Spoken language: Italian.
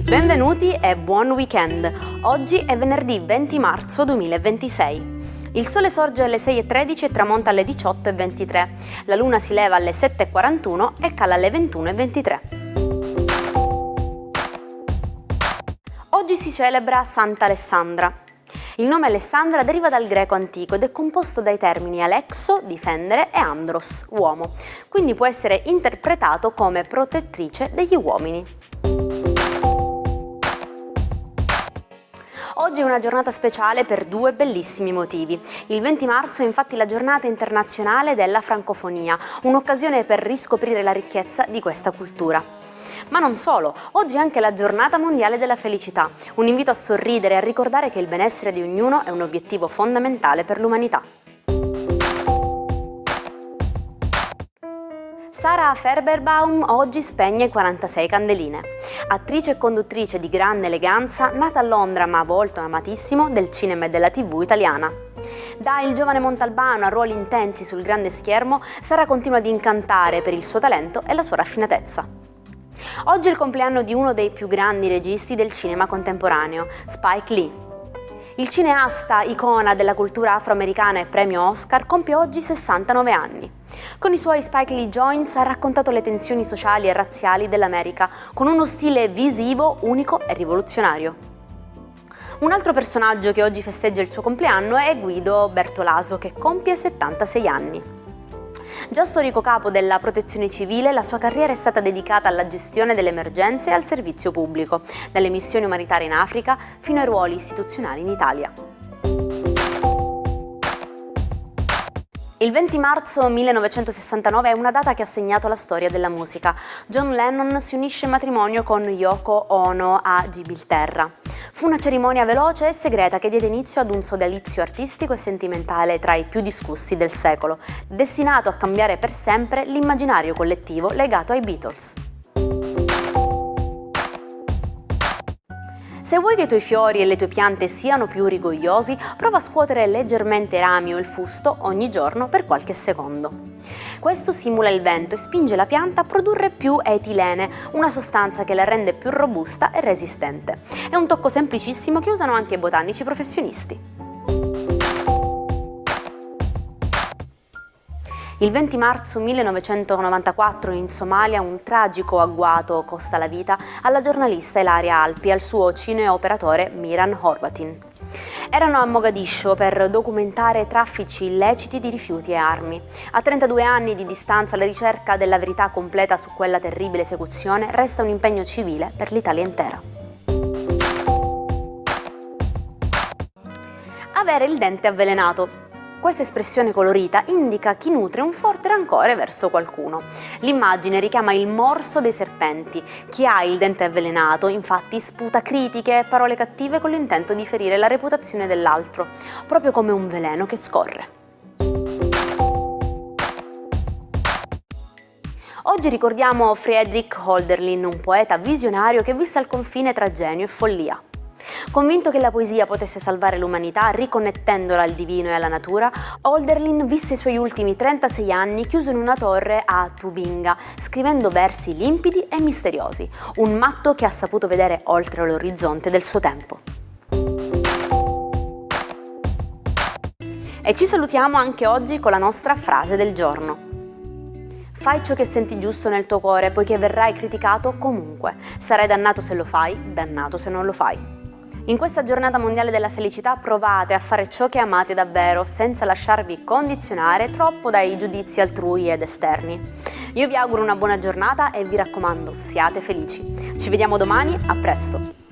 Benvenuti e buon weekend! Oggi è venerdì 20 marzo 2026. Il sole sorge alle 6:13 e tramonta alle 18:23. La luna si leva alle 7:41 e cala alle 21:23. Oggi si celebra Santa Alessandra. Il nome Alessandra deriva dal greco antico ed è composto dai termini alexo, difendere, e andros, uomo, quindi può essere interpretato come protettrice degli uomini. Oggi è una giornata speciale per due bellissimi motivi. Il 20 marzo è infatti la giornata internazionale della francofonia, un'occasione per riscoprire la ricchezza di questa cultura. Ma non solo, oggi è anche la giornata mondiale della felicità, un invito a sorridere e a ricordare che il benessere di ognuno è un obiettivo fondamentale per l'umanità. Sarah Ferberbaum oggi spegne 46 candeline. Attrice e conduttrice di grande eleganza, nata a Londra ma a volte amatissimo del cinema e della TV italiana. Da Il giovane Montalbano a ruoli intensi sul grande schermo, Sarah continua ad incantare per il suo talento e la sua raffinatezza. Oggi è il compleanno di uno dei più grandi registi del cinema contemporaneo, Spike Lee. Il cineasta, icona della cultura afroamericana e premio Oscar, compie oggi 69 anni. Con i suoi Spike Lee Joints ha raccontato le tensioni sociali e razziali dell'America con uno stile visivo unico e rivoluzionario. Un altro personaggio che oggi festeggia il suo compleanno è Guido Bertolaso, che compie 76 anni. Già storico capo della Protezione Civile, la sua carriera è stata dedicata alla gestione delle emergenze e al servizio pubblico, dalle missioni umanitarie in Africa fino ai ruoli istituzionali in Italia. Il 20 marzo 1969 è una data che ha segnato la storia della musica. John Lennon si unisce in matrimonio con Yoko Ono a Gibilterra. Fu una cerimonia veloce e segreta che diede inizio ad un sodalizio artistico e sentimentale tra i più discussi del secolo, destinato a cambiare per sempre l'immaginario collettivo legato ai Beatles. Se vuoi che i tuoi fiori e le tue piante siano più rigogliosi, prova a scuotere leggermente i rami o il fusto ogni giorno per qualche secondo. Questo simula il vento e spinge la pianta a produrre più etilene, una sostanza che la rende più robusta e resistente. È un tocco semplicissimo che usano anche i botanici professionisti. Il 20 marzo 1994 in Somalia un tragico agguato costa la vita alla giornalista Ilaria Alpi e al suo cineoperatore Miran Horvatin. Erano a Mogadiscio per documentare traffici illeciti di rifiuti e armi. A 32 anni di distanza la ricerca della verità completa su quella terribile esecuzione resta un impegno civile per l'Italia intera. Avere il dente avvelenato. Questa espressione colorita indica chi nutre un forte rancore verso qualcuno. L'immagine richiama il morso dei serpenti. Chi ha il dente avvelenato, infatti, sputa critiche e parole cattive con l'intento di ferire la reputazione dell'altro, proprio come un veleno che scorre. Oggi ricordiamo Friedrich Hölderlin, un poeta visionario che visse al confine tra genio e follia. Convinto che la poesia potesse salvare l'umanità riconnettendola al divino e alla natura, Hölderlin visse i suoi ultimi 36 anni chiuso in una torre a Tubinga, scrivendo versi limpidi e misteriosi, un matto che ha saputo vedere oltre l'orizzonte del suo tempo. E ci salutiamo anche oggi con la nostra frase del giorno. Fai ciò che senti giusto nel tuo cuore, poiché verrai criticato comunque. Sarai dannato se lo fai, dannato se non lo fai. In questa giornata mondiale della felicità provate a fare ciò che amate davvero, senza lasciarvi condizionare troppo dai giudizi altrui ed esterni. Io vi auguro una buona giornata e vi raccomando, siate felici. Ci vediamo domani, a presto!